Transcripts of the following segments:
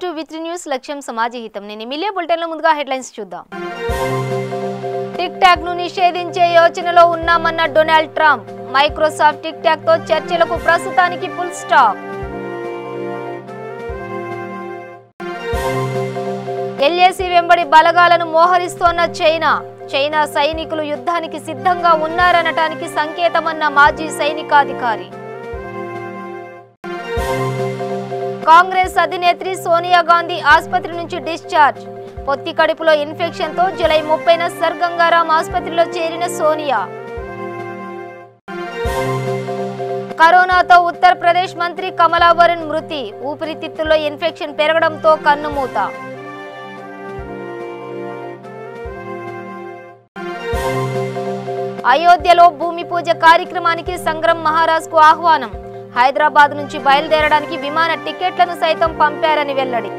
Welcome to విత్రి news లక్ష్యం సమాజ హితం. నేను మిలియా బులెటిన్లో ముందుగా హెడ్లైన్స్ చూద్దాం. టిక్ టాక్ ను నిషేధించే యోచనలో ఉన్నామన్న Donald Trump. Microsoft TikTok తో చర్చలకు ప్రస్తుతానికి ఫుల్ స్టాప్. ఎల్ఏసీ వెంబడి బలగాలను మోహరిస్తోన్న చైనా సైనికులు యుద్ధానికి సిద్ధంగా ఉన్నారనటానికి సంకేతమన్న మాజీ సైనికాధికారి. కాంగ్రెస్ అధినేత్రి సోనియా గాంధీ ఆసుపత్రి నుంచి డిశ్చార్జ్. పొత్తి కడుపులో ఇన్ఫెక్షన్ తో జూలై 30న సర్ గంగారాం ఆసుపత్రిలో చేరిన సోనియా. కరోనాతో ఉత్తరప్రదేశ్ మంత్రి కమలావరన్ మృతి. ఊపిరితిత్తుల్లో ఇన్ఫెక్షన్ పెరగడంతో కన్నుమూత. అయోధ్యలో భూమి పూజ కార్యక్రమానికి సంగ్రామ్ మహారాజ్ కు ఆహ్వానం. హైదరాబాద్ నుంచి బయలుదేరడానికి విమాన టికెట్లను సైతం పంపారని వెల్లడి.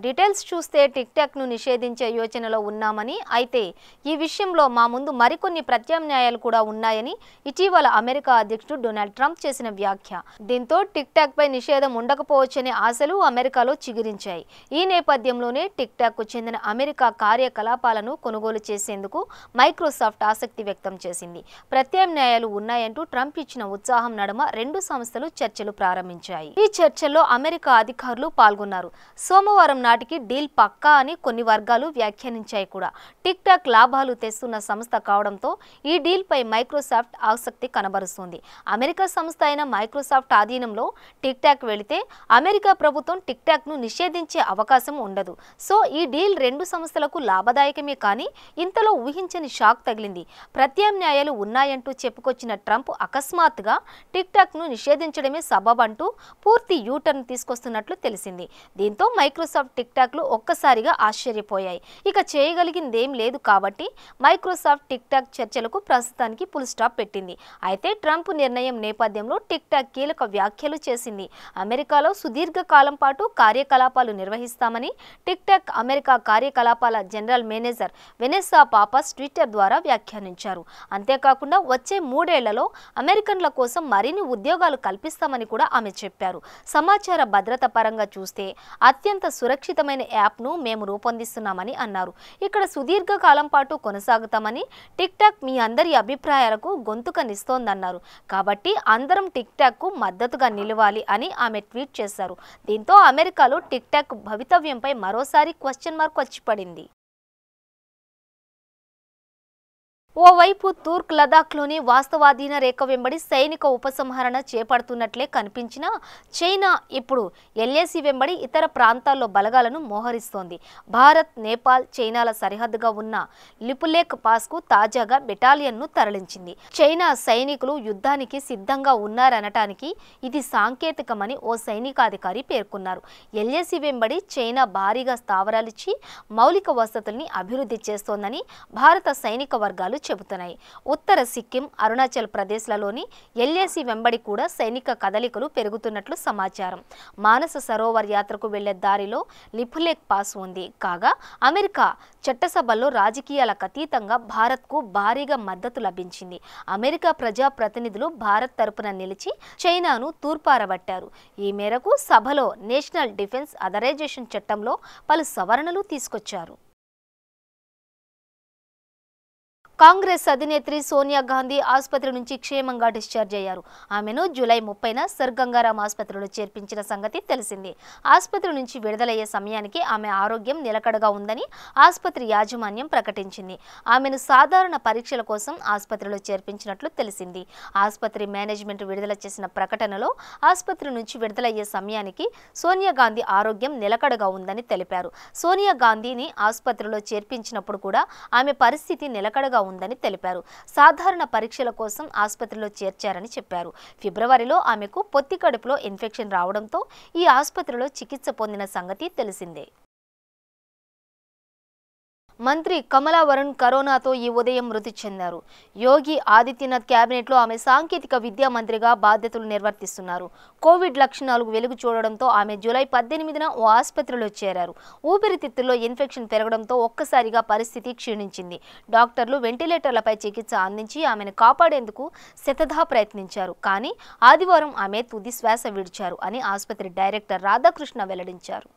డీటెయిల్స్ చూస్తే టిక్ టాక్ ను నిషేధించే యోచనలో ఉన్నామని, అయితే ఈ విషయంలో మా ముందు మరికొన్ని ప్రత్యామ్నాయాలు కూడా ఉన్నాయని ఇటీవల అమెరికా అధ్యక్షుడు డొనాల్డ్ ట్రంప్ చేసిన వ్యాఖ్య. దీంతో టిక్ టాక్ పై నిషేధం ఉండకపోవచ్చనే ఆశలు అమెరికాలో చిగురించాయి. ఈ నేపథ్యంలోనే టిక్ టాక్ కు చెందిన అమెరికా కార్యకలాపాలను కొనుగోలు చేసేందుకు మైక్రోసాఫ్ట్ ఆసక్తి వ్యక్తం చేసింది. ప్రత్యామ్నాయాలు ఉన్నాయంటూ ట్రంప్ ఇచ్చిన ఉత్సాహం నడుమ రెండు సంస్థలు చర్చలు ప్రారంభించాయి. ఈ చర్చల్లో అమెరికా అధికారులు పాల్గొన్నారు. సోమవారం నాటికి డీల్ పక్కా అని కొన్ని వర్గాలు వ్యాఖ్యానించాయి కూడా. టిక్ టాక్ లాభాలు తెస్తున్న సంస్థ కావడంతో ఈ డీల్ పై మైక్రోసాఫ్ట్ ఆసక్తి కనబరుస్తుంది. అమెరికా సంస్థ అయిన మైక్రోసాఫ్ట్ ఆధీనంలో టిక్ టాక్ వెళితే అమెరికా ప్రభుత్వం టిక్ టాక్ ను నిషేధించే అవకాశం ఉండదు. సో ఈ డీల్ రెండు సంస్థలకు లాభదాయకమే, కానీ ఇంతలో ఊహించని షాక్ తగిలింది. ప్రత్యామ్నాయాలు ఉన్నాయంటూ చెప్పుకొచ్చిన ట్రంప్ అకస్మాత్తుగా టిక్ టాక్ ను నిషేధించడమే సబబంటూ పూర్తి యూటర్న్ తీసుకొస్తున్నట్లు తెలిసింది. దీంతో మైక్రోసాఫ్ట్ టిక్ టాక్ లు ఒక్కసారిగా ఆశ్చర్యపోయాయి. ఇక చేయగలిగిందేం లేదు కాబట్టి మైక్రోసాఫ్ట్ టిక్ టాక్ చర్చలకు ప్రస్తుతానికి ఫుల్ స్టాప్ పెట్టింది. అయితే ట్రంప్ నిర్ణయం నేపథ్యంలో టిక్ టాక్ కీలక వ్యాఖ్యలు చేసింది. అమెరికాలో సుదీర్ఘ కాలం పాటు కార్యకలాపాలు నిర్వహిస్తామని టిక్ టాక్ అమెరికా కార్యకలాపాల జనరల్ మేనేజర్ వెనెస్సా పాపస్ ట్విట్టర్ ద్వారా వ్యాఖ్యానించారు. అంతేకాకుండా వచ్చే 3 ఏళ్లలో అమెరికన్ల కోసం మరిన్ని ఉద్యోగాలు కల్పిస్తామని కూడా ఆమె చెప్పారు. సమాచార భద్రత పరంగా చూస్తే అత్యంత సురక్షితమైన యాప్ను మేము రూపొందిస్తున్నామని అన్నారు. ఇక్కడ సుదీర్ఘ కాలం పాటు కొనసాగుతామని, టిక్ టాక్ మీ అందరి అభిప్రాయాలకు గొంతుకనిస్తోందన్నారు. కాబట్టి అందరం టిక్ టాక్ కు మద్దతుగా నిలవాలి అని ఆమె ట్వీట్ చేశారు. దీంతో అమెరికాలో టిక్ టాక్ భవితవ్యంపై మరోసారి క్వశ్చన్ మార్క్ వచ్చి పడింది. ఓవైపు తూర్క్ లదాఖ్లోని వాస్తవాధీన రేఖ వెంబడి సైనిక ఉపసంహరణ చేపడుతున్నట్లే కనిపించినా చైనా ఇప్పుడు ఎల్ఏసీ వెంబడి ఇతర ప్రాంతాల్లో బలగాలను మోహరిస్తోంది. భారత్, నేపాల్, చైనాల సరిహద్దుగా ఉన్న లిపులేక్ పాస్కు తాజాగా బెటాలియన్ను తరలించింది. చైనా సైనికులు యుద్ధానికి సిద్ధంగా ఉన్నారనటానికి ఇది సాంకేతికమని ఓ సైనికాధికారి పేర్కొన్నారు. ఎల్ఏసీ వెంబడి చైనా భారీగా స్థావరాలిచ్చి మౌలిక వసతుల్ని అభివృద్ధి చేస్తోందని భారత సైనిక వర్గాలు చెబుతున్నాయి. ఉత్తర సిక్కిం, అరుణాచల్ ప్రదేశ్లలోని ఎల్ఏసీ వెంబడి కూడా సైనిక కదలికలు పెరుగుతున్నట్లు సమాచారం. మానస సరోవర్ యాత్రకు వెళ్లే దారిలో లిపులేక్ పాస్ ఉంది. కాగా అమెరికా చట్టసభల్లో రాజకీయాలకు అతీతంగా భారత్కు భారీగా మద్దతు లభించింది. అమెరికా ప్రజా ప్రతినిధులు భారత్ తరపున నిలిచి చైనాను తూర్పారబట్టారు. ఈ మేరకు సభలో నేషనల్ డిఫెన్స్ అథరైజేషన్ చట్టంలో పలు సవరణలు తీసుకొచ్చారు. కాంగ్రెస్ అధినేత్రి సోనియా గాంధీ ఆసుపత్రి నుంచి క్షేమంగా డిశ్చార్జ్ అయ్యారు. ఆమెను జూలై 30న సర్ గంగారాం ఆసుపత్రిలో చేర్పించిన సంగతి తెలిసిందే. ఆసుపత్రి నుంచి విడుదలయ్యే సమయానికి ఆమె ఆరోగ్యం నిలకడగా ఉందని ఆసుపత్రి యాజమాన్యం ప్రకటించింది. ఆమెను సాధారణ పరీక్షల కోసం ఆసుపత్రిలో చేర్పించినట్లు తెలిసింది. ఆసుపత్రి మేనేజ్మెంట్ విడుదల చేసిన ప్రకటనలో ఆసుపత్రి నుంచి విడుదలయ్యే సమయానికి సోనియా గాంధీ ఆరోగ్యం నిలకడగా ఉందని తెలిపారు. సోనియా గాంధీని ఆసుపత్రిలో చేర్పించినప్పుడు కూడా ఆమె పరిస్థితి నిలకడగా ఉందని తెలిపారు. సాధారణ పరీక్షల కోసం ఆసుపత్రిలో చేర్చారని చెప్పారు. ఫిబ్రవరిలో ఆమెకు పొత్తి కడుపులో ఇన్ఫెక్షన్ రావడంతో ఈ ఆసుపత్రిలో చికిత్స పొందిన సంగతి తెలిసిందే. మంత్రి కమలా వరుణ్ కరోనాతో ఈ ఉదయం మృతి చెందారు. యోగి ఆదిత్యనాథ్ కేబినెట్లో ఆమె సాంకేతిక విద్యా మంత్రిగా బాధ్యతలు నిర్వర్తిస్తున్నారు. కోవిడ్ లక్షణాలు వెలుగు చూడడంతో ఆమె జూలై 18న ఓ ఆసుపత్రిలో చేరారు. ఊపిరితిత్తుల్లో ఇన్ఫెక్షన్ పెరగడంతో ఒక్కసారిగా పరిస్థితి క్షీణించింది. డాక్టర్లు వెంటిలేటర్లపై చికిత్స అందించి ఆమెను కాపాడేందుకు శతధా ప్రయత్నించారు. కానీ ఆదివారం ఆమె తుది శ్వాస విడిచారు అని ఆసుపత్రి డైరెక్టర్ రాధాకృష్ణ వెల్లడించారు.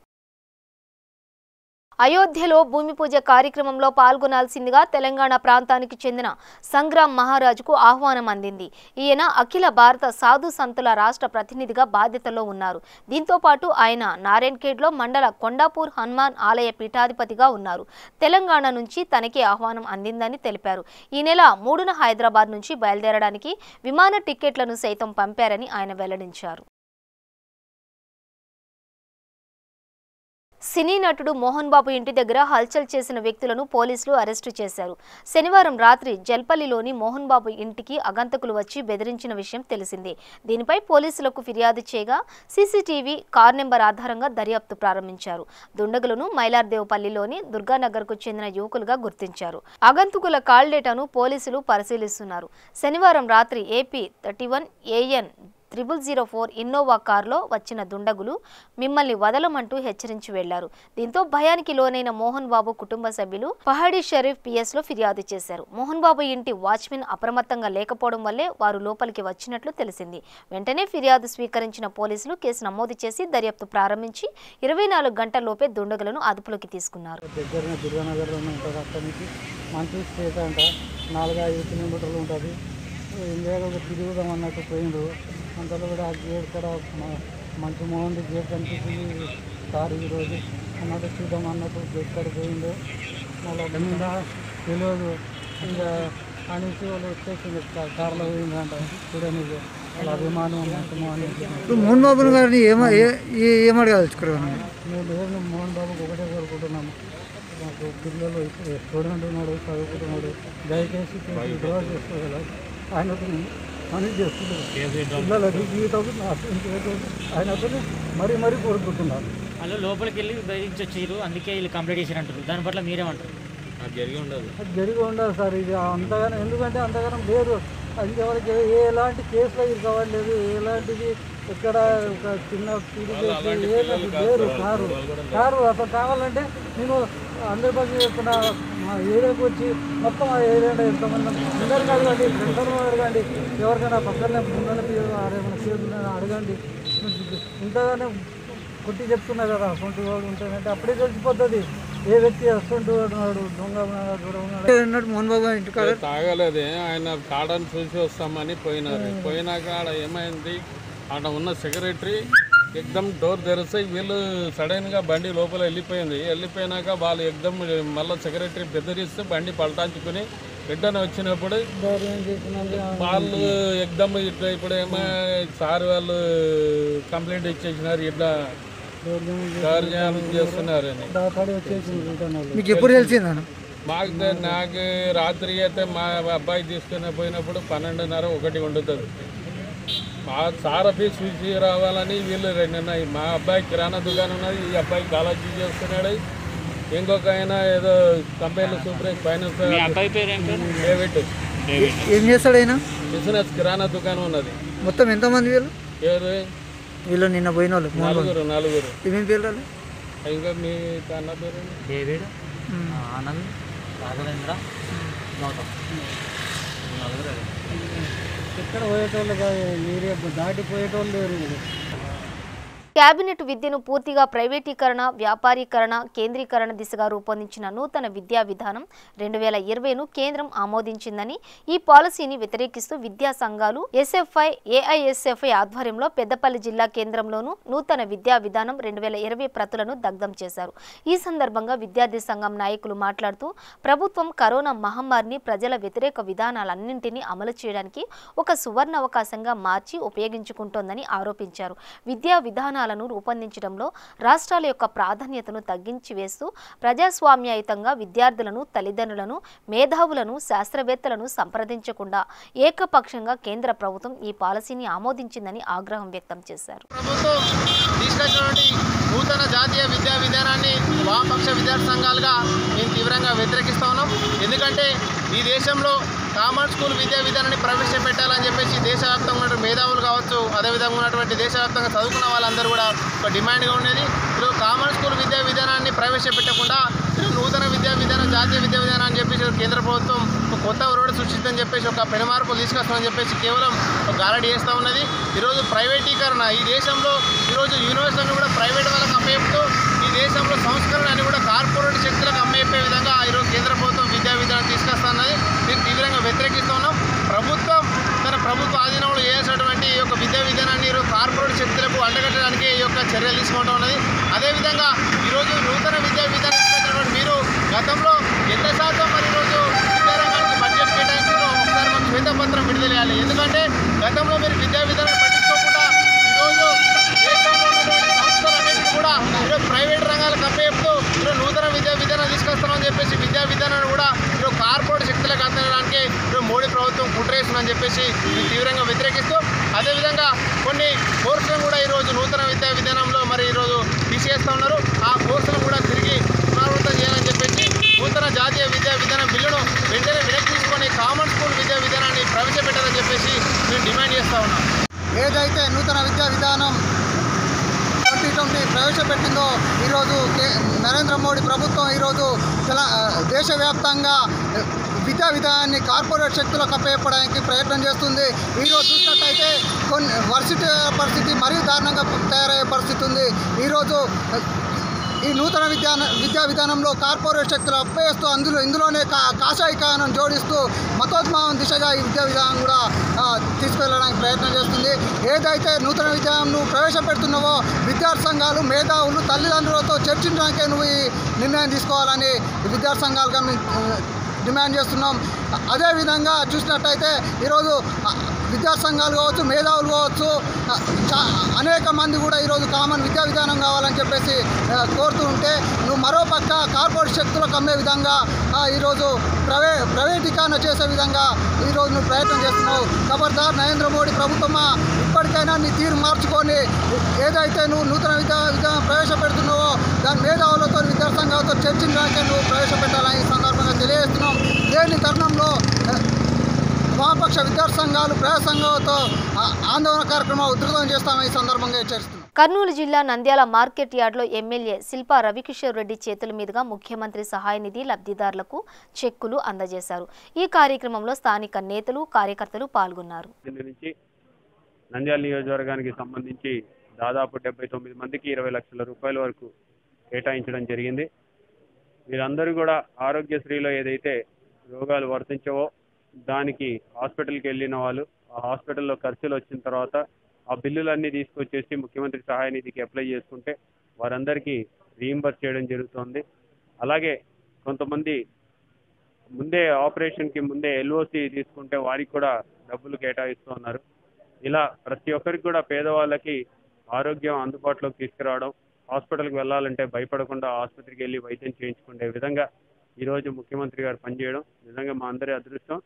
అయోధ్యలో భూమి పూజ కార్యక్రమంలో పాల్గొనాల్సిందిగా తెలంగాణ ప్రాంతానికి చెందిన సంగ్రామ్ మహారాజుకు ఆహ్వానం అందింది. ఈయన అఖిల భారత సాధు సంతుల రాష్ట్ర ప్రతినిధిగా బాధ్యతలో ఉన్నారు. దీంతో పాటు ఆయన నారాయణఖేడ్లో మండల కొండాపూర్ హనుమాన్ ఆలయ పీఠాధిపతిగా ఉన్నారు. తెలంగాణ నుంచి తనకే ఆహ్వానం అందిందని తెలిపారు. ఈ నెల 3న హైదరాబాద్ నుంచి బయలుదేరడానికి విమాన టిక్కెట్లను సైతం పంపారని ఆయన వెల్లడించారు. సినీ నటుడు మోహన్ బాబు ఇంటి దగ్గర హల్చల్ చేసిన వ్యక్తులను పోలీసులు అరెస్టు చేశారు. శనివారం రాత్రి జల్పల్లిలోని మోహన్ బాబు ఇంటికి అగంతకులు వచ్చి బెదిరించిన విషయం తెలిసిందే. దీనిపై పోలీసులకు ఫిర్యాదు చేయగా సీసీటీవీ కార్ నెంబర్ ఆధారంగా దర్యాప్తు ప్రారంభించారు. దుండగులను మైలార్దేవపల్లిలోని దుర్గానగర్కు చెందిన యువకులుగా గుర్తించారు. అగంతకుల కాల్ డేటాను పోలీసులు పరిశీలిస్తున్నారు. శనివారం రాత్రి ఏపీ 31 AN 0004 ఇన్నోవా కారులో వచ్చిన దుండగులు మిమ్మల్ని వదలమంటూ హెచ్చరించి వెళ్లారు. దీంతో భయానికి లోనైన మోహన్ బాబు కుటుంబ సభ్యులు పహాడీ షరీఫ్ PS లో ఫిర్యాదు చేశారు. మోహన్ బాబు ఇంటి వాచ్మెన్ అప్రమత్తంగా లేకపోవడం వల్లే వారు లోపలికి వచ్చినట్లు తెలిసింది. వెంటనే ఫిర్యాదు స్వీకరించిన పోలీసులు కేసు నమోదు చేసి దర్యాప్తు ప్రారంభించి 24 గంటల్లోపే దుండగులను అదుపులోకి తీసుకున్నారు. తిరుగుదాం అన్నట్టు పోయిండు. అంతలో కూడా ఆ గేట్ కూడా మంచి మోహన్ గేట్ కనిపించింది. కారు ఈరోజు అన్నట్టు చూద్దాం అన్నట్టు గేట్ కాడ పోయిండు. మళ్ళీ మీద తెలియదు ఇంకా అనేసి వాళ్ళు వచ్చేసింది. కార్లో పోయిందంట చూడడానికి వాళ్ళ అభిమానం మంచి మోహన్ బాబు గారిని ఏమడగలుచుకున్నాను. మేము లేదు మోహన్ బాబుకి ఒకటే కోరుకుంటున్నాము. మాకు పిల్లలు స్టూడెంట్ ఉన్నాడు, చదువుకుంటున్నాడు. దయచేసి డ్రా చేసుకోగలరు. ఆయనతో పని చేస్తున్నారు. పిల్లలకి జీవితం ఆయనతో మరీ కోరుకుంటున్నారు. వాళ్ళు లోపలికి వెళ్ళి బయటికి వచ్చారు. అందుకే వీళ్ళు కంప్లీట్ చేసి అంటారు. దాని పట్ల మీరేమంటారు? అది జరిగి ఉండదు సార్. ఇది అంతగానో ఎందుకంటే అంతగానం లేదు. ఇంకెవరికి ఎలాంటి కేసులో ఇది కావట్లేదు. ఎలాంటిది ఇక్కడ ఒక చిన్న లేరు. కారు అసలు కావాలంటే నేను 100% చెప్తున్నా. మా ఏరియాకి వచ్చి మొత్తం ఆ ఏరియాలో ఎంతమంది అందరికీ అడగండి, ఫ్రెండ్స్ అడగండి, ఎవరికైనా పక్కనే ముందరకి ఏమైనా చేతులు అడగండి. ఇంతగానే కొట్టి చెప్తున్నా కదా అసొంటి వాడు ఉంటానంటే అప్పుడే తెలిసిపోతుంది ఏ వ్యక్తి అసొంటి వాడు దొంగ ఉన్నాడు. మోహన్ బాబు ఇంటికాడ తాగలేదే, ఆయన కాడని చూసి వస్తామని పోయినారు. పోయినాక ఆడ ఏమైంది, ఆడ ఉన్న సెక్రటరీ ఎగ్దమ్ డోర్ తెరిస్తే వీళ్ళు సడన్గా బండి లోపల వెళ్ళిపోయినాక వాళ్ళు ఎగ్దమ్ మళ్ళీ సెక్రటరీ బెదిరిస్తే బండి పలటాంచుకుని రిటర్న్ వచ్చినప్పుడు వాళ్ళు ఎగ్దమ్ ఇట్లా ఇప్పుడు ఏమో సార్ వాళ్ళు కంప్లైంట్ ఇచ్చేసినారు, ఇట్లా దౌర్జన్యం చేస్తున్నారని. మీకు ఎప్పుడు తెలిసిందా? నాకు రాత్రి అయితే మా అబ్బాయి తీసుకుని పోయినప్పుడు 12:30-1 వండుతుంది. మా సార్ ఆఫీస్ చూసి రావాలని వీళ్ళు 2 ఉన్నాయి. మా అబ్బాయి కిరాణా దుకాణం ఉన్నది, ఈ అబ్బాయి కాలేజీ చేస్తున్నాడు. ఇంకొక ఆయన ఏదో కంపెనీలో సూపర్వైజర్ ఫైనాన్స్. డేవిడ్. ఏం చేస్తాడు ఆయన? బిజినెస్ కిరాణా దుకాణం ఉన్నది. మొత్తం ఎంతమంది వీళ్ళు? ఎవరు వీళ్ళు నిన్న పోయిన వాళ్ళు? 4. ఏమేమి పేరు? ఇంకా మీ అన్న పేరు డేవిడ్, ఆనంద్, రాఘవేంద్ర, గౌతమ్. ఎక్కడ పోయేటోళ్ళు ఏరియా దాటిపోయేటోళ్ళు లేరు. కేబినెట్ విద్యను పూర్తిగా ప్రైవేటీకరణ, వ్యాపారీకరణ, కేంద్రీకరణ దిశగా రూపొందించిన నూతన విద్యా విధానం 2020ను కేంద్రం ఆమోదించిందని, ఈ పాలసీని వ్యతిరేకిస్తూ విద్యా సంఘాలు SFI, AISFI ఆధ్వర్యంలో పెద్దపల్లి జిల్లా కేంద్రంలోనూ నూతన విద్యా విధానం 2020 ప్రతులను దగ్ధం చేశారు. ఈ సందర్భంగా విద్యార్థి సంఘం నాయకులు మాట్లాడుతూ ప్రభుత్వం కరోనా మహమ్మారిని ప్రజల వ్యతిరేక విధానాలన్నింటినీ అమలు చేయడానికి ఒక సువర్ణావకాశంగా మార్చి ఉపయోగించుకుంటోందని ఆరోపించారు. విద్యా విధానాలను రూపొందించడంలో రాష్ట్రాల యొక్క ప్రాధాన్యతను తగ్గించి వేస్తూ ప్రజాస్వామ్యయుతంగా విద్యార్థులను, తల్లిదండ్రులను, మేధావులను, శాస్త్రవేత్తలను సంప్రదించకుండా ఏకపక్షంగా కేంద్ర ప్రభుత్వం ఈ పాలసీని ఆమోదించిందని ఆగ్రహం వ్యక్తం చేశారు. ప్రభుత్వం తీసుకొచ్చినటువంటి నూతన జాతీయ విద్యా విధానాన్ని వామపక్ష విద్యార్థి సంఘాలుగా మేము తీవ్రంగా వ్యతిరేకిస్తూ ఉన్నాం. ఎందుకంటే ఈ దేశంలో కామన్ స్కూల్ విద్యా విధానాన్ని ప్రవేశపెట్టాలని చెప్పేసి దేశవ్యాప్తంగా ఉన్నటువంటి మేధావులు కావచ్చు, అదేవిధంగా ఉన్నటువంటి దేశవ్యాప్తంగా చదువుకున్న వాళ్ళందరూ కూడా ఒక డిమాండ్గా ఉండేది. ఈరోజు కామన్ స్కూల్ విద్యా విధానాన్ని ప్రవేశపెట్టకుండా నూతన విద్యా విధానం, జాతీయ విద్యా విధానం అని చెప్పేసి కేంద్ర ప్రభుత్వం ఒక కొత్త రోడ్డు సృష్టిస్తుందని చెప్పేసి ఒక పెనుమార్పులు తీసుకొస్తామని చెప్పేసి కేవలం ఒక గారడీ చేస్తూ ఉన్నది. ఈరోజు ప్రైవేటీకరణ ఈ దేశంలో ఈరోజు యూనివర్సిటీని కూడా ప్రైవేట్ వాళ్ళకి అప్పచెప్తూ ఈ దేశంలో సంస్కరణ అని కూడా కార్పొరేట్ శక్తులకు అమ్మేపే విధంగా ఈరోజు కేంద్ర ప్రభుత్వం విద్యా విధానం తీసుకొస్తున్నది. దీన్ని తీవ్రంగా వ్యతిరేకిస్తున్నాం. ప్రభుత్వం తన ప్రభుత్వ ఆధీనంలో చేసినటువంటి ఈ యొక్క విద్యా విధానాన్ని ఈరోజు కార్పొరేట్ శక్తులకు అంటగట్టడానికి ఈ యొక్క చర్యలు తీసుకుంటూ ఉన్నది. అదేవిధంగా ఈరోజు నూతన విద్యా విధానం తీసుకొచ్చినటువంటి మీరు గతంలో ఎంత శాతం మరి ఈరోజు విద్యారంగానికి బడ్జెట్ కేటాయించారో ఒకసారి మనం శ్వేతపత్రం విడుదల చేయాలి. ఎందుకంటే గతంలో మీరు విద్యా విధానం పట్టించుకోకుండా ఈరోజు దేశంలో ఉన్నటువంటి సంస్థలన్నింటినీ కూడా ఈరోజు ప్రైవేట్ రంగాలకు అప్పచెప్తూ ఈరోజు నూతన విద్యా విధానం తీసుకొస్తామని చెప్పేసి విద్యా విధానాన్ని కూడా ఈరోజు కార్పొరేట్ శక్తులకు అందించడానికి ఈరోజు మోడీ ప్రభుత్వం కుట్రేస్తుందని చెప్పేసి మేము తీవ్రంగా వ్యతిరేకిస్తూ, అదేవిధంగా కొన్ని కోర్సులను కూడా ఈరోజు నూతన విద్యా విధానంలో మరి ఈరోజు తీసేస్తూ ఉన్నారు. ఆ కోర్సులను కూడా తిరిగి పునరావృతం చేయాలని చెప్పేసి నూతన జాతీయ విద్యా విధానం బిల్లును వెంటనే వెనక్కి తీసుకొని కామన్ స్కూల్ విద్యా విధానాన్ని ప్రవేశపెట్టాలని చెప్పేసి మేము డిమాండ్ చేస్తూ ఉన్నాం. ఏదైతే నూతన విద్యా విధానం 2020 ప్రవేశపెట్టిందో ఈరోజు నరేంద్ర మోడీ ప్రభుత్వం ఈరోజు దేశవ్యాప్తంగా విద్యా విధానాన్ని కార్పొరేట్ శక్తులకు అప్పచెప్పడానికి ప్రయత్నం చేస్తుంది. ఈరోజు చూసినట్టయితే కొన్ని వర్సిటీ పరిస్థితి మరీ దారుణంగా తయారయ్యే పరిస్థితి ఉంది. ఈరోజు ఈ నూతన విద్యా విధానంలో కార్పొరేట్ శక్తులు అప్పేస్తూ ఇందులోనే కాషాయికానం జోడిస్తూ మతోన్మానం దిశగా ఈ విద్యా విధానం కూడా తీసుకెళ్ళడానికి ప్రయత్నం చేస్తుంది. ఏదైతే నూతన విధానం ప్రవేశపెడుతున్నావో విద్యార్థి సంఘాలు, మేధావులు, తల్లిదండ్రులతో చర్చించడానికే నువ్వు ఈ నిర్ణయం తీసుకోవాలని విద్యార్థి సంఘాలుగా డిమాండ్ చేస్తున్నాం. అదేవిధంగా చూసినట్టయితే ఈరోజు విద్యార్థి సంఘాలు కావచ్చు, మేధావులు కావచ్చు, అనేక మంది కూడా ఈరోజు కామన్ విద్యా విధానం కావాలని చెప్పేసి కోరుతూ ఉంటే నువ్వు మరోపక్క కార్పొరేట్ శక్తులకు అమ్మే విధంగా ఈరోజు ప్రైవేటీకరణ చేసే విధంగా ఈరోజు నువ్వు ప్రయత్నం చేస్తున్నావు. ఖబర్దార్ నరేంద్ర మోడీ ప్రభుత్వమా, ఇప్పటికైనా నీ తీరు మార్చుకొని ఏదైతే నువ్వు నూతన విద్యా విధానం ప్రవేశపెడుతున్నావో దాని మేధావులతో, విద్యార్థి సంఘాలతో చర్చించడానికే నువ్వు ప్రవేశపెట్టాలని ఈ సందర్భంగా తెలియజేస్తున్నాం. లేని తరుణంలో వామపక్ష విద్యార్థి సంఘాలు, ప్రజా సంఘాలతో ఆందోళన కార్యక్రమం ఉధృతం చేస్తామని ఈ సందర్భంగా హెచ్చరిస్తున్నాం. కర్నూలు జిల్లా నంద్యాల మార్కెట్ యార్డ్లో ఎమ్మెల్యే శిల్పా రవికిషోర్ రెడ్డి చేతుల మీదుగా ముఖ్యమంత్రి సహాయ నిధి లబ్ధిదారులకు చెక్కులు అందజేశారు. ఈ కార్యక్రమంలో స్థానిక నేతలు, కార్యకర్తలు పాల్గొన్నారు. నంద్యాల నియోజకవర్గానికి సంబంధించి దాదాపు 79 మందికి 20 లక్షల రూపాయల వరకు కేటాయించడం జరిగింది. వీరందరూ కూడా ఆరోగ్యశ్రీలో ఏదైతే రోగాలు వర్తించవో దానికి హాస్పిటల్కి వెళ్ళిన వాళ్ళు ఆ హాస్పిటల్లో ఖర్చులు వచ్చిన తర్వాత ఆ బిల్లులన్నీ తీసుకొచ్చేసి ముఖ్యమంత్రి సహాయ నిధికి అప్లై చేసుకుంటే వారందరికీ రీయింబర్స్ చేయడం జరుగుతుంది. అలాగే కొంతమంది ముందే ఆపరేషన్కి ముందే ఎల్ఓసి తీసుకుంటే వారికి కూడా డబ్బులు కేటాయిస్తూ ఉన్నారు. ఇలా ప్రతి ఒక్కరికి కూడా పేదవాళ్ళకి ఆరోగ్యం అందుబాటులోకి తీసుకురావడం, హాస్పిటల్కి వెళ్ళాలంటే భయపడకుండా ఆసుపత్రికి వెళ్ళి వైద్యం చేయించుకునే విధంగా ఈరోజు ముఖ్యమంత్రి గారు పనిచేయడం నిజంగా మా అందరి అదృష్టం.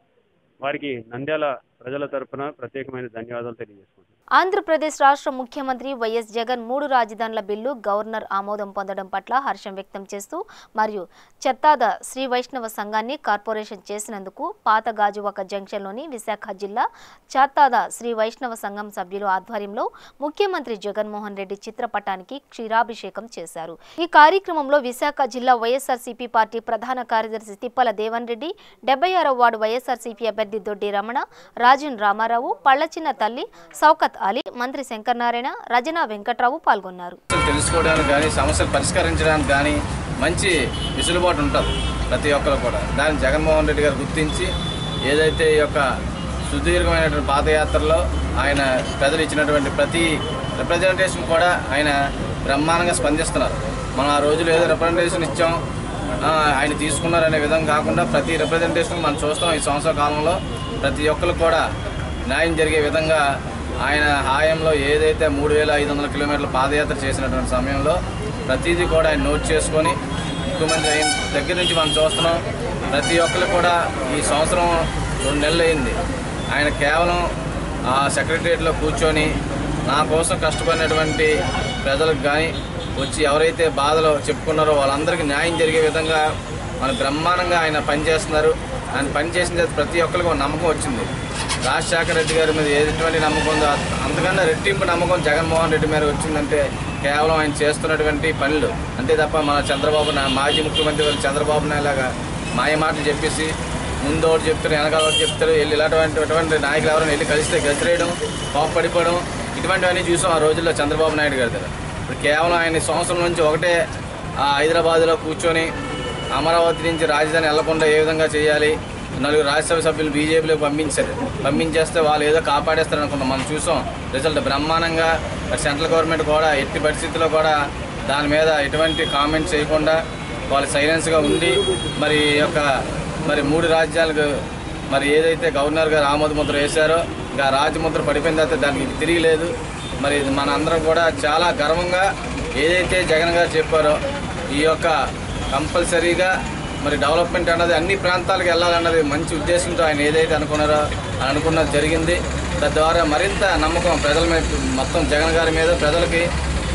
వారికి నంద్యాల ప్రజల తరపున ప్రత్యేకమైన ధన్యవాదాలు తెలియజేసుకుంటున్నాను. ఆంధ్రప్రదేశ్ రాష్ట్ర ముఖ్యమంత్రి వైఎస్ జగన్ 3 రాజధానుల బిల్లు గవర్నర్ ఆమోదం పొందడం పట్ల హర్షం వ్యక్తం చేస్తూ మరియు చెత్తాద శ్రీ వైష్ణవ సంఘాన్ని కార్పొరేషన్ చేసినందుకు పాత గాజువాక జంక్షన్లోని విశాఖ జిల్లా చెత్తాద శ్రీ వైష్ణవ సంఘం సభ్యుల ఆధ్వర్యంలో ముఖ్యమంత్రి జగన్మోహన్ రెడ్డి చిత్రపటానికి క్షీరాభిషేకం చేశారు. ఈ కార్యక్రమంలో విశాఖ జిల్లా వైఎస్ఆర్సీపీ పార్టీ ప్రధాన కార్యదర్శి తిప్పల దేవన్ రెడ్డి, 76వ వార్డు వైఎస్ఆర్సీపీ అభ్యర్థి దొడ్డి రమణ, రాజన్ రామారావు, పళ్లచిన్న తల్లి, సౌకత్ అలీ, మంత్రి శంకర్ నారాయణ, రజనా వెంకట్రావు పాల్గొన్నారు. తెలుసుకోవడానికి కానీ సమస్యలు పరిష్కరించడానికి కానీ మంచి విసులుబాటు ఉంటుంది ప్రతి ఒక్కరు కూడా. దాన్ని జగన్మోహన్ రెడ్డి గారు గుర్తించి ఏదైతే ఈ యొక్క సుదీర్ఘమైనటువంటి పాదయాత్రలో ఆయన ప్రజలు ఇచ్చినటువంటి ప్రతి రిప్రజెంటేషన్ కూడా ఆయన బ్రహ్మాండంగా స్పందిస్తున్నారు. మనం ఆ రోజులు ఏదో రిప్రజెంటేషన్ ఇచ్చాం ఆయన తీసుకున్నారనే విధంగా కాకుండా ప్రతి రిప్రజెంటేషన్ మనం చూస్తాం. ఈ సంవత్సర కాలంలో ప్రతి ఒక్కరు కూడా న్యాయం జరిగే విధంగా ఆయన హాయంలో ఏదైతే 3500 కిలోమీటర్ల పాదయాత్ర చేసినటువంటి సమయంలో ప్రతిదీ కూడా ఆయన నోట్ చేసుకొని ముఖ్యమంత్రి అయిన దగ్గర నుంచి మనం చూస్తున్నాం. ప్రతి ఒక్కరు కూడా ఈ సంవత్సరం 2 నెలలు అయింది. ఆయన కేవలం ఆ సెక్రటరియట్లో కూర్చొని నా కోసం కష్టపడినటువంటి ప్రజలకు కానీ వచ్చి ఎవరైతే బాధలో చెప్పుకున్నారో వాళ్ళందరికీ న్యాయం జరిగే విధంగా మన బ్రహ్మాండంగా ఆయన పనిచేస్తున్నారు. ఆయన పనిచేసిన ప్రతి ఒక్కరికి ఒక నమ్మకం వచ్చింది. రాజశేఖర రెడ్డి గారి మీద ఎటువంటి నమ్మకం ఉందో అంతకన్నా రెట్టింపు నమ్మకం జగన్మోహన్ రెడ్డి మీద వచ్చిందంటే కేవలం ఆయన చేస్తున్నటువంటి పనులు అంతే తప్ప మన చంద్రబాబు మాజీ ముఖ్యమంత్రి చంద్రబాబు నాయుడు లాగా మాయ మాటలు చెప్పేసి ముందు ఒకటి చెప్తారు వెనకాల ఒకటి చెప్తారు వెళ్ళి ఇలాంటి నాయకులు ఎవరైనా వెళ్ళి కలిస్తే గసిరేయడం కోపపడిపోవడం ఇటువంటివన్నీ చూసాం ఆ రోజుల్లో చంద్రబాబు నాయుడు గారి దగ్గర. ఇప్పుడు కేవలం ఆయన సంవత్సరం నుంచి ఒకటే హైదరాబాద్లో కూర్చొని అమరావతి నుంచి రాజధాని వెళ్లకుండా ఏ విధంగా చేయాలి, 4 రాజ్యసభ సభ్యులు బీజేపీలోకి పంపించేస్తే వాళ్ళు ఏదో కాపాడేస్తారు అనుకున్నాం. మనం చూసాం రిజల్ట్ బ్రహ్మాండంగా. సెంట్రల్ గవర్నమెంట్ కూడా ఎట్టి పరిస్థితుల్లో కూడా దాని మీద ఎటువంటి కామెంట్స్ చేయకుండా వాళ్ళు సైలెన్స్గా ఉండి మరి యొక్క 3 రాజ్యాలకు మరి ఏదైతే గవర్నర్ గారు ఆమోద ముద్ర వేశారో ఇంకా రాజముద్ర పడిపోయిన తర్వాత దానికి తిరిగిలేదు. మరి మన అందరం కూడా చాలా గర్వంగా ఏదైతే జగన్ గారు చెప్పారో ఈ యొక్క కంపల్సరీగా మరి డెవలప్మెంట్ అన్నది అన్ని ప్రాంతాలకు వెళ్ళాలన్నది మంచి ఉద్దేశంతో ఆయన ఏదైతే అనుకున్నారో అనుకున్నది జరిగింది. తద్వారా మరింత నమ్మకం ప్రజల మీద మొత్తం జగన్ గారి మీద ప్రజలకి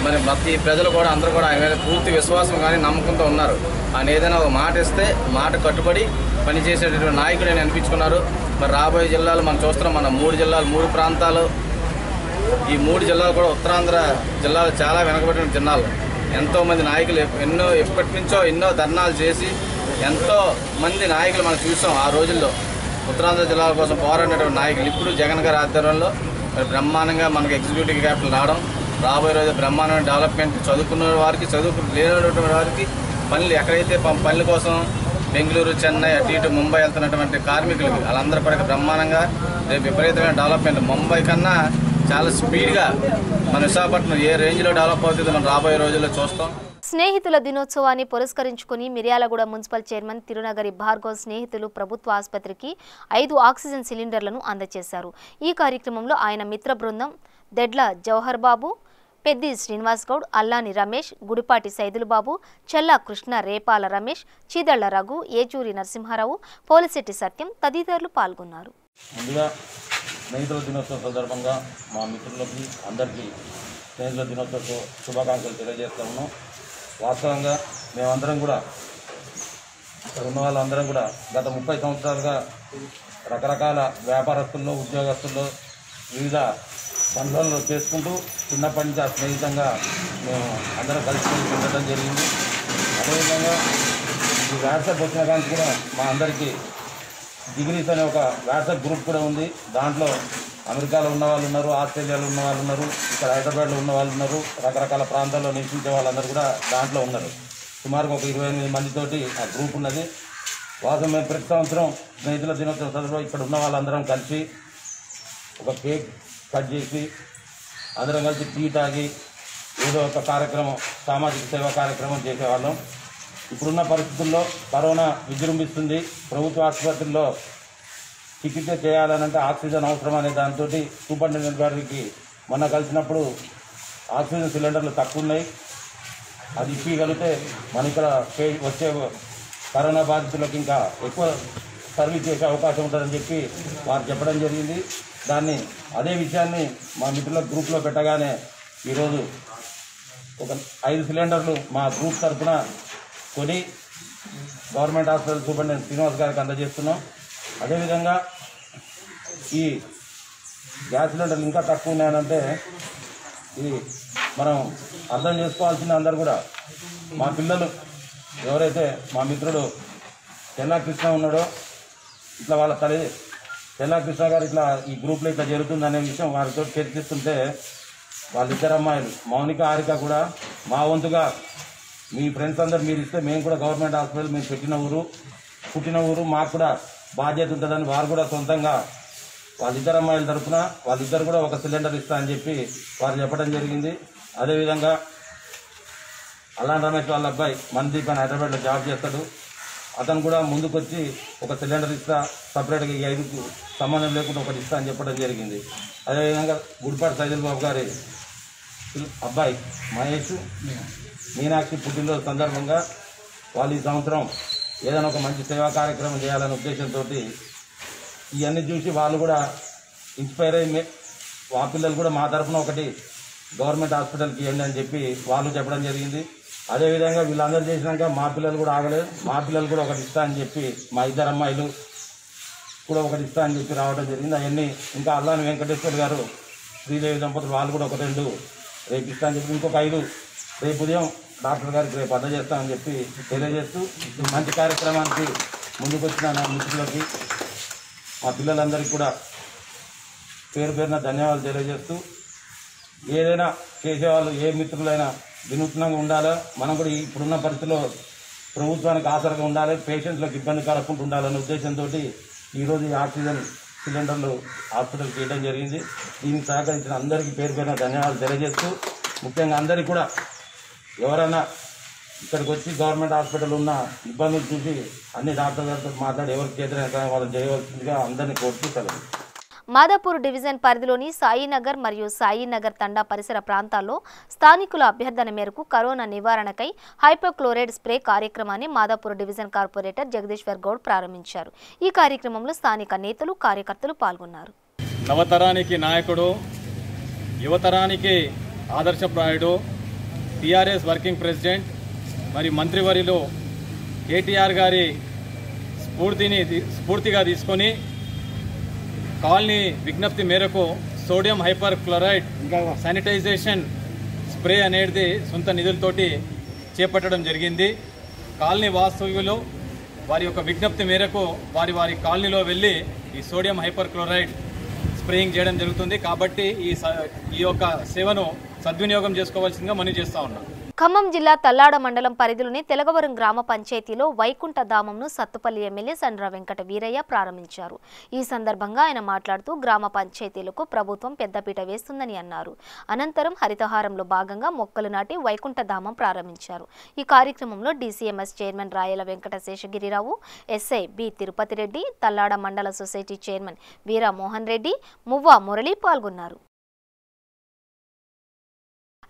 మరి ప్రతి ప్రజలు కూడా అందరూ కూడా ఆయన మీద పూర్తి విశ్వాసం కానీ నమ్మకంతో ఉన్నారు. ఆయన ఏదైనా ఒక మాట ఇస్తే మాట కట్టుబడి పనిచేసేటటువంటి నాయకుడు అని అనిపించుకున్నారు. మరి రాబోయే జిల్లాలు మనం చూస్తున్నాం. మన 3 జిల్లాలు 3 ప్రాంతాలు ఈ 3 జిల్లాలు కూడా ఉత్తరాంధ్ర జిల్లాలు చాలా వెనకబడిన జిల్లాలు. ఎంతోమంది నాయకులు ఎప్పటి నుంచో ఎన్నో ధర్నాలు చేసి ఎంతో మంది నాయకులు మనం చూసాం. ఆ రోజుల్లో ఉత్తరాంధ్ర జిల్లాల కోసం పోరాడినటువంటి నాయకులు ఇప్పుడు జగన్ గారి ఆధ్వర్యంలో బ్రహ్మాండంగా మనకు ఎగ్జిక్యూటివ్ క్యాపిటల్ రావడం, రాబోయే రోజు బ్రహ్మాండమైన డెవలప్మెంట్ చదువుకున్న వారికి లేనటువంటి వారికి పనులు ఎక్కడైతే పనుల కోసం బెంగళూరు చెన్నై అటు ఇటు ముంబై వెళ్తున్నటువంటి కార్మికులకి వాళ్ళందరూ కూడా బ్రహ్మాండంగా రేపు విపరీతమైన డెవలప్మెంట్ ముంబై కన్నా చాలా స్పీడ్గా మన విశాఖపట్నం ఏ రేంజ్లో డెవలప్ అవుతుందో మనం రాబోయే రోజుల్లో చూస్తాం. స్నేహితుల దినోత్సవాన్ని పురస్కరించుకుని మిర్యాలగూడ మున్సిపల్ చైర్మన్ తిరునగరి భార్గవ్ స్నేహితులు ప్రభుత్వ ఆసుపత్రికి 5 ఆక్సిజన్ సిలిండర్లను అందజేశారు. ఈ కార్యక్రమంలో ఆయన మిత్ర బృందం దెడ్ల జవహర్ బాబు, పెద్ది శ్రీనివాస్ గౌడ్, అల్లాని రమేష్, గుడిపాటి సైదులుబాబు, చెల్లా కృష్ణ, రేపాల రమేష్, చీదళ్ల రఘు, ఏచూరి నరసింహారావు, పోలిశెట్టి సత్యం తదితరులు పాల్గొన్నారు. ముందుగా స్నేహితుల దినోత్సవం సందర్భంగా మా మిత్రులకి అందరికీ స్నేహితుల దినోత్సవ శుభాకాంక్షలు తెలియజేస్తా ఉన్నాం. వాస్తవంగా మేమందరం కూడా ఇక్కడ ఉన్న వాళ్ళందరం కూడా గత 30 సంవత్సరాలుగా రకరకాల వ్యాపారస్తుల్లో ఉద్యోగస్తుల్లో వివిధ పనులను చేసుకుంటూ చిన్నప్పటి నుంచి స్నేహితంగా మేము అందరం కలిసి ఉండటం జరిగింది. అదేవిధంగా ఈ వాట్సాప్ వచ్చిన కానీ కూడా మా అందరికీ డిగ్రీస్ అనే ఒక వాట్సాప్ గ్రూప్ కూడా ఉంది. దాంట్లో అమెరికాలో ఉన్న వాళ్ళు ఉన్నారు, ఆస్ట్రేలియాలో ఉన్న వాళ్ళు ఉన్నారు, ఇక్కడ హైదరాబాద్లో ఉన్న వాళ్ళు ఉన్నారు, రకరకాల ప్రాంతాల్లో నివసించే వాళ్ళందరూ కూడా దాంట్లో ఉన్నారు. సుమారుగా ఒక 28 మందితోటి ఆ గ్రూప్ ఉన్నది. వాస్తవం మేము ప్రతి సంవత్సరం స్నేహితుల దినోత్సవం సందర్భంలో ఇక్కడ ఉన్న వాళ్ళందరం కలిసి ఒక కేక్ కట్ చేసి అందరం కలిసి టీ తాగి ఏదో ఒక కార్యక్రమం సామాజిక సేవా కార్యక్రమం చేసేవాళ్ళం. ఇప్పుడున్న పరిస్థితుల్లో కరోనా విజృంభిస్తుంది. ప్రభుత్వ ఆసుపత్రుల్లో చికిత్స చేయాలనంటే ఆక్సిజన్ అవసరం అనే దాంతో సూపరింటెండెంట్ గారికి మొన్న కలిసినప్పుడు ఆక్సిజన్ సిలిండర్లు తక్కువ ఉన్నాయి, అది ఇప్పగలిగితే మన ఇక్కడ వచ్చే కరోనా బాధితులకు ఇంకా ఎక్కువ సర్వీస్ చేసే అవకాశం ఉంటుందని చెప్పి వారు చెప్పడం జరిగింది. అదే విషయాన్ని మా మిత్రుల గ్రూప్లో పెట్టగానే ఈరోజు ఒక 5 సిలిండర్లు మా గ్రూప్ తరఫున కొని గవర్నమెంట్ హాస్పిటల్ సూపరింటెండెంట్ శ్రీనివాస్ గారికి అందజేస్తున్నాం. అదేవిధంగా ఈ గ్యాస్ సిలిండర్లు ఇంకా తక్కువ ఉన్నాయనంటే ఇది మనం అర్థం చేసుకోవాల్సిన అందరూ కూడా మా పిల్లలు ఎవరైతే మా మిత్రుడు చెల్లా కృష్ణ ఉన్నాడో ఇట్లా వాళ్ళ తల్లి చెల్లా కృష్ణ గారు ఇట్లా ఈ గ్రూప్లో ఇట్లా జరుగుతుందనే విషయం వారితో చర్చిస్తుంటే వాళ్ళిద్దరు అమ్మాయిలు మౌనిక హారిక కూడా మా వంతుగా మీ ఫ్రెండ్స్ అందరు మీరు ఇస్తే మేము కూడా గవర్నమెంట్ హాస్పిటల్ మేము పుట్టిన ఊరు మాకు కూడా బాధ్యత ఉంటుందని వారు కూడా సొంతంగా వాళ్ళిద్దరు అమ్మాయిల తరఫున వాళ్ళిద్దరు కూడా ఒక సిలిండర్ ఇస్తా అని చెప్పి వారు చెప్పడం జరిగింది. అదేవిధంగా అల్లాన్ రమేష్ వాళ్ళ అబ్బాయి మనదీప్ అని హైదరాబాద్లో జాబ్ చేస్తాడు, అతను కూడా ముందుకొచ్చి ఒక సిలిండర్ ఇస్తా సపరేట్గా ఈ 5కు సంబంధం లేకుండా ఒకటి ఇస్తా అని చెప్పడం జరిగింది. అదేవిధంగా గుడిపాటి సైదుల్ బాబు గారి అబ్బాయి మహేష్ మీనాక్షి పుట్టినరోజు సందర్భంగా వాళ్ళు ఈ సంవత్సరం ఏదైనా ఒక మంచి సేవా కార్యక్రమం చేయాలనే ఉద్దేశంతో ఇవన్నీ చూసి వాళ్ళు కూడా ఇన్స్పైర్ అయ్యి మా పిల్లలు కూడా మా తరఫున ఒకటి గవర్నమెంట్ హాస్పిటల్కి ఇవ్వండి అని చెప్పి వాళ్ళు చెప్పడం జరిగింది. అదేవిధంగా వీళ్ళందరూ చేసినాక మా పిల్లలు కూడా ఆగలేదు. మా పిల్లలు కూడా ఒకటి ఇస్తా అని చెప్పి మా ఇద్దరు అమ్మాయిలు కూడా ఒకటి ఇస్తా అని చెప్పి రావడం జరిగింది. అవన్నీ ఇంకా అల్లాని వెంకటేశ్వర్ గారు శ్రీదేవి దంపతులు వాళ్ళు కూడా ఒక 2 రేపు ఇస్తా అని చెప్పి ఇంకొక 5 రేపు ఉదయం డాక్టర్ గారికి రేపు అందజేస్తామని చెప్పి తెలియజేస్తూ మంచి కార్యక్రమానికి ముందుకు వచ్చిన నా మిత్రులకి మా పిల్లలందరికీ కూడా పేరు పేరున ధన్యవాదాలు తెలియజేస్తూ ఏదైనా చేసేవాళ్ళు ఏ మిత్రులైనా వినూత్నంగా ఉండాలి. మనం కూడా ఇప్పుడున్న పరిస్థితిలో ప్రభుత్వానికి ఆసరగా ఉండాలి, పేషెంట్లకు ఇబ్బంది కలగకుండా ఉండాలనే ఉద్దేశంతో ఈరోజు ఈ ఆక్సిజన్ సిలిండర్లు హాస్పిటల్కి వేయడం జరిగింది. దీనికి సహకరించిన అందరికీ పేరు పేరున ధన్యవాదాలు తెలియజేస్తూ ముఖ్యంగా అందరికీ కూడా ఎవరైనా ఇక్కడికి వచ్చి గవర్నమెంట్ హాస్పిటల్ ఉన్న ఇబ్బందులు చూసి అన్ని డాక్టర్ గారితో మాట్లాడి ఎవరికి చేతనైనా వాళ్ళని చేయవలసిందిగా అందరినీ కోరుతూ సెలవు. మాదాపూర్ డివిజన్ పరిధిలోని సాయినగర్ మరియు సాయినగర్ తండా పరిసర ప్రాంతాల్లో స్థానికుల అభ్యర్థన మేరకు కరోనా నివారణకై హైపోక్లోరైడ్ స్ప్రే కార్యక్రమాన్ని మాదాపూర్ డివిజన్ కార్పొరేటర్ జగదీశ్వర్ గౌడ్ ప్రారంభించారు. ఈ కార్యక్రమంలో స్థానిక నేతలు కార్యకర్తలు పాల్గొన్నారు. నవతరానికి నాయకుడు, యువతరానికి ఆదర్శప్రాయుడు, టీఆర్ఎస్ వర్కింగ్ ప్రెసిడెంట్ మరియు మంత్రివర్యులు కేటీఆర్ గారి స్ఫూర్తిగా తీసుకొని కాలనీ విజ్ఞప్తి మేరకు sodium hyper chloride sanitisation spray అనేది సొంత నిధులతోటి చేపట్టడం జరిగింది. కాలనీ వాస్తవ్యులు వారి యొక్క విజ్ఞప్తి మేరకు వారి కాలనీలో వెళ్ళి ఈ సోడియం హైపర్ క్లోరైడ్ స్ప్రేయింగ్ చేయడం జరుగుతుంది. కాబట్టి ఈ యొక్క సేవను సద్వినియోగం చేసుకోవాల్సిందిగా మనవి చేస్తా ఉన్నాం. ఖమ్మం జిల్లా తల్లాడ మండలం పరిధిలోని తెలగవరం గ్రామ పంచాయతీలో వైకుంఠ ధామంను సత్తుపల్లి ఎమ్మెల్యే సండ్ర వెంకట వీరయ్య ప్రారంభించారు. ఈ సందర్భంగా ఆయన మాట్లాడుతూ గ్రామ పంచాయతీలకు ప్రభుత్వం పెద్దపీట వేస్తుందని అన్నారు. అనంతరం హరితహారంలో భాగంగా మొక్కలు నాటి వైకుంఠ ధామం ప్రారంభించారు. ఈ కార్యక్రమంలో డీసీఎంఎస్ చైర్మన్ రాయల వెంకట శేషగిరిరావు, ఎస్ఐ బి తిరుపతి రెడ్డి, తల్లాడ మండల సొసైటీ చైర్మన్ వీరా మోహన్ రెడ్డి, మువ్వా మురళి పాల్గొన్నారు.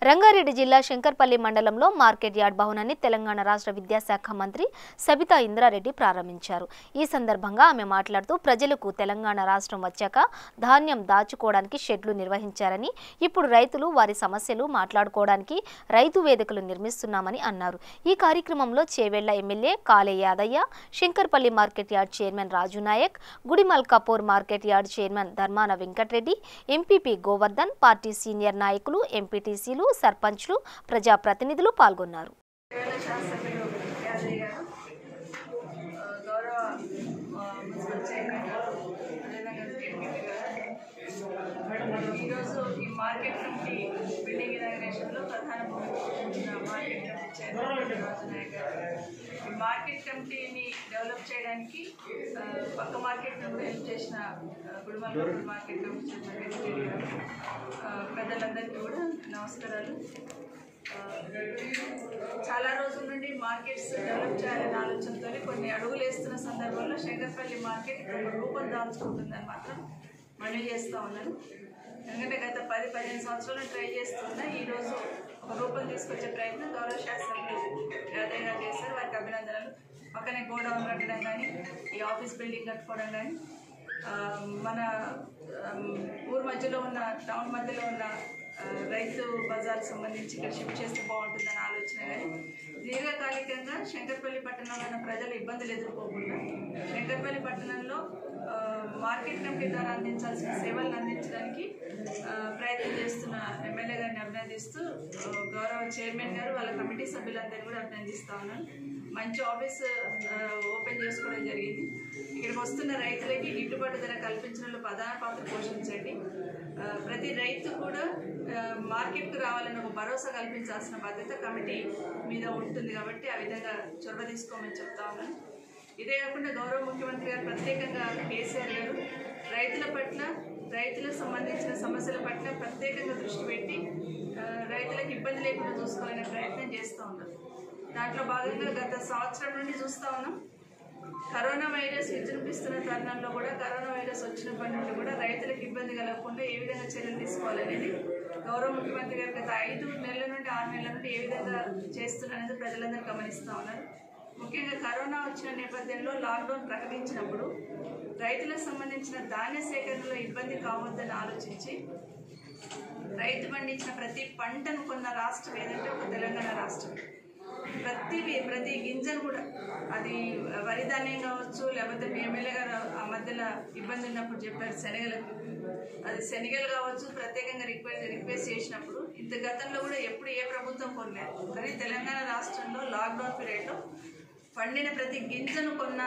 రంగారెడ్డి జిల్లా శంకర్పల్లి మండలంలో మార్కెట్ యార్డ్ భవనాన్ని తెలంగాణ రాష్ట్ర విద్యాశాఖ మంత్రి సబితా ఇంద్రారెడ్డి ప్రారంభించారు. ఈ సందర్భంగా ఆమె మాట్లాడుతూ ప్రజలకు తెలంగాణ రాష్ట్రం వచ్చాక ధాన్యం దాచుకోవడానికి షెడ్లు నిర్వహించారని, ఇప్పుడు రైతులు వారి సమస్యలు మాట్లాడుకోవడానికి రైతు వేదికలు నిర్మిస్తున్నామని అన్నారు. ఈ కార్యక్రమంలో Chevella MLA Kale Yadaiah, Shankarpally market yard chairman Raju Naik, Gudimal Kapur market yard chairman Dharmana Venkatareddy, MPP Govardhan, party senior నాయకులు, ఎంపీటీసీలు, సర్పంచ్లు, ప్రజాప్రతినిధులు పాల్గొన్నారు. ఈరోజు ఈ మార్కెట్ కమిటీ బిల్డింగ్ ఇనాగ్రేషన్లో ప్రధాన market committee chairman Raju Naik గారు ఈ మార్కెట్ కమిటీని డెవలప్ చేయడానికి పక్క మార్కెట్ కూడా హెల్ప్ చేసిన గుడిమల్ మార్కెట్ కమిటీ చైర్మన్ పెద్దలందరికీ కూడా నమస్కారాలు. చాలా రోజుల నుండి మార్కెట్స్ డెవలప్ చేయాలనే ఆలోచనతో కొన్ని అడుగులు వేస్తున్న సందర్భంలో శంకర్పల్లి మార్కెట్ ఒక రూపం దాల్చుకుంటుందని మాత్రం మనవి చేస్తూ ఉన్నాను. ఎందుకంటే గత 10-15 సంవత్సరాలు ట్రై చేస్తున్నా ఈరోజు ఒక రూపం తీసుకొచ్చే ప్రయత్నం గౌరవ శాసనసభ్యులు యాదయ్య గారు చేశారు. వారికి అభినందనలు. పక్కనే గోడౌన్ కట్టడం కానీ, ఈ ఆఫీస్ బిల్డింగ్ కట్టుకోవడం కానీ, మన ఊరు మధ్యలో ఉన్న టౌన్ మధ్యలో ఉన్న రైతు బజార్కి సంబంధించి ఇక్కడ షిఫ్ట్ చేస్తే బాగుంటుందని ఆలోచన. కానీ దీర్ఘకాలికంగా శంకర్పల్లి పట్టణంలో ఉన్న ప్రజలు ఇబ్బందులు ఎదుర్కోకుండా శంకర్పల్లి పట్టణంలో మార్కెట్ కమిటీ ద్వారా అందించాల్సిన సేవలను అందించడానికి ప్రయత్నం చేస్తున్న ఎమ్మెల్యే గారిని అభినందిస్తూ గౌరవ చైర్మన్ గారు వాళ్ళ కమిటీ సభ్యులందరినీ కూడా అభినందిస్తూ ఉన్నాను. మంచి ఆఫీస్ ఓపెన్ చేసుకోవడం జరిగింది. ఇక్కడికి వస్తున్న రైతులకి గిట్టుబాటు ధర కల్పించడంలో ప్రధాన పాత్ర పోషించండి. ప్రతి రైతు కూడా మార్కెట్కు రావాలని ఒక భరోసా కల్పించాల్సిన బాధ్యత కమిటీ మీద ఉంటుంది. కాబట్టి ఆ విధంగా చొరవ తీసుకోమని చెప్తా ఉన్నాను. ఇదే కాకుండా గౌరవ ముఖ్యమంత్రి గారు ప్రత్యేకంగా కేసీఆర్ గారు రైతుల పట్ల, రైతులకు సంబంధించిన సమస్యల పట్ల ప్రత్యేకంగా దృష్టి పెట్టి రైతులకు ఇబ్బంది లేకుండా చూసుకోవాలనే ప్రయత్నం చేస్తూ ఉన్నారు. దాంట్లో భాగంగా గత సంవత్సరం నుండి చూస్తూ ఉన్నాం. కరోనా వైరస్ విజృంభిస్తున్న తరుణంలో కూడా, కరోనా వైరస్ వచ్చినప్పటి నుండి కూడా రైతులకు ఇబ్బంది కలగకుండా ఏ విధంగా చర్యలు తీసుకోవాలనేది గౌరవ ముఖ్యమంత్రి గారు గత 5 నెలల నుండి 6 నెలల నుండి ఏ విధంగా చేస్తున్నారనేది ప్రజలందరూ గమనిస్తూ ఉన్నారు. ముఖ్యంగా కరోనా వచ్చిన నేపథ్యంలో లాక్డౌన్ ప్రకటించినప్పుడు రైతులకు సంబంధించిన ధాన్య సేకరణలో ఇబ్బంది కావద్దని ఆలోచించి రైతు పండించిన ప్రతి పంటను కొన్న రాష్ట్రం ఏదంటే ఒక తెలంగాణ రాష్ట్రం. ప్రతి గింజను కూడా, అది వరి ధాన్యం కావచ్చు, లేకపోతే మీ ఎమ్మెల్యే గారు ఆ మధ్యలో ఇబ్బంది ఉన్నప్పుడు చెప్పారు శనగలకు, అది శనగలు కావచ్చు, ప్రత్యేకంగా రిక్వెస్ట్ చేసినప్పుడు ఇంత గతంలో కూడా ఎప్పుడు ఏ ప్రభుత్వం కొనలేదు. కానీ తెలంగాణ రాష్ట్రంలో లాక్డౌన్ పీరియడ్లో పండిన ప్రతి గింజను కొన్న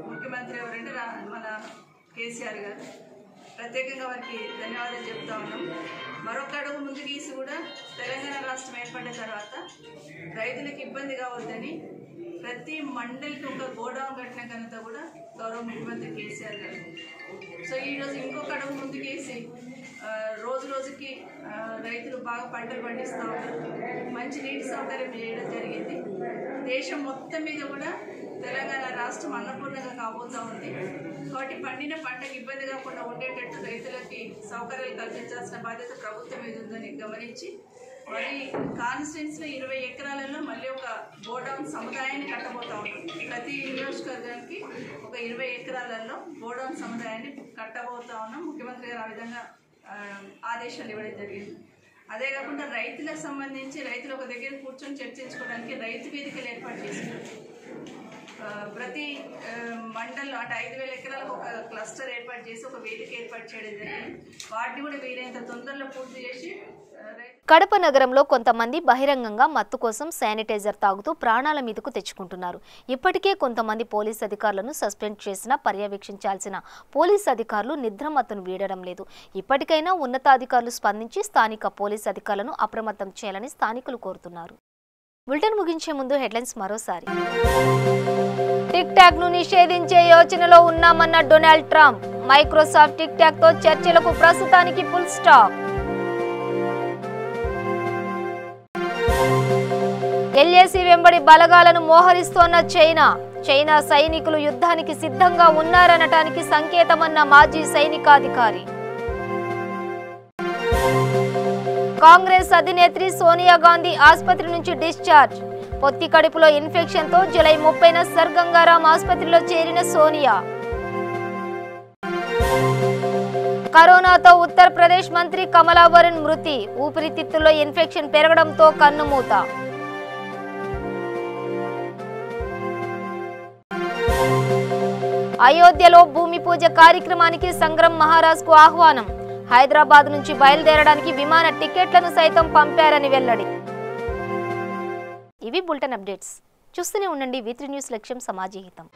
ముఖ్యమంత్రి ఎవరంటే మన కేసీఆర్ గారు. ప్రత్యేకంగా వారికి ధన్యవాదాలు చెప్తా ఉన్నాం. మరొక అడుగు ముందు గీసి కూడా తెలంగాణ రాష్ట్రం ఏర్పడిన తర్వాత రైతులకు ఇబ్బంది కావద్దని ప్రతి మండలికి ఒక గోడౌన్ కట్టిన ఘనత కూడా గౌరవ ముఖ్యమంత్రి కేసీఆర్ గారు. సో ఈరోజు ఇంకొక అడుగు ముందుకేసి రోజు రోజుకి రైతులు బాగా పంటలు పండిస్తూ ఉన్నారు. మంచి నీటి సౌకర్యం చేయడం జరిగింది. దేశం మొత్తం మీద కూడా తెలంగాణ రాష్ట్రం అన్నపూర్ణంగా కాబోతూ ఉంది. కాబట్టి పండిన పంటకు ఇబ్బంది కాకుండా ఉండేటట్టు రైతులకి సౌకర్యాలు కల్పించాల్సిన బాధ్యత ప్రభుత్వం మీద ఉందని గమనించి మరి కాన్స్టిట్యున్సీలో 20 ఎకరాలలో మళ్ళీ ఒక గోడౌన్ సముదాయాన్ని కట్టబోతా ఉన్నాం. ప్రతి నియోజకవర్గానికి ఒక 20 ఎకరాలలో గోడౌన్ సముదాయాన్ని కట్టబోతా ఉన్నాం. ముఖ్యమంత్రి గారు ఆ విధంగా ఆదేశాలు ఇవ్వడం జరిగింది. అదే కాకుండా రైతులకు సంబంధించి రైతులు ఒక దగ్గర కూర్చొని చర్చించుకోవడానికి రైతు వేదికలు ఏర్పాటు చేస్తున్నారు. ప్రతి మండలం అంటే 5,000 ఎకరాలకు ఒక క్లస్టర్ ఏర్పాటు చేసి ఒక వేదిక ఏర్పాటు చేయడం జరిగింది. వాటిని కూడా వీలైనంత తొందరలో పూర్తి చేసి కడప నగరంలో కొంతమంది బహిరంగంగా మత్తు కోసం శానిటైజర్ తాగుతూ ప్రాణాల మీదకు తెచ్చుకుంటున్నారు. ఇప్పటికే కొంతమంది పోలీస్ అధికారులను సస్పెండ్ చేసినా పర్యవేక్షించాల్సిన పోలీస్ అధికారులు నిద్రమత్తును వీడడం లేదు. ఇప్పటికైనా ఉన్నతాధికారులు స్పందించి స్థానిక పోలీస్ అధికారులను అప్రమత్తం చేయాలని స్థానికులు కోరుతున్నారు. బులెటిన్ ముగించే ముందు హెడ్లైన్స్ మరోసారి. టిక్ టాక్ ను నిషేధించే యోచనలో ఉన్నామన్న Donald Trump. Microsoft TikTok తో చర్చలకు ప్రస్తుతానికి ఫుల్ స్టాప్. ఎల్ఏసీ వెంబడి బలగాలను మోహరిస్తోన్న చైనా సైనికులు యుద్ధానికి సిద్ధంగా ఉన్నారనటానికి సంకేతమన్న మాజీ సైనికాధికారి. కాంగ్రెస్ అధినేత్రి సోనియా గాంధీ ఆసుపత్రి నుంచి డిశ్చార్జ్. పొత్తి కడుపులో ఇన్ఫెక్షన్ తో జూలై 30న సర్ గంగారాం ఆసుపత్రిలో చేరిన సోనియా. కరోనాతో ఉత్తరప్రదేశ్ మంత్రి కమలావరన్ మృతి. ఊపిరితిత్తుల్లో ఇన్ఫెక్షన్ పెరగడంతో కన్నుమూత. అయోధ్యలో భూమి పూజ కార్యక్రమానికి సంగ్రామ్ మహారాజ్ కు ఆహ్వానం. హైదరాబాద్ నుంచి బయలుదేరడానికి విమాన టికెట్లను సైతం పంపారని వెల్లడి. ఇవి బులెటిన్ అప్డేట్స్. చూస్తూనే ఉండండి V3 న్యూస్. లక్ష్యం సమాజహితం.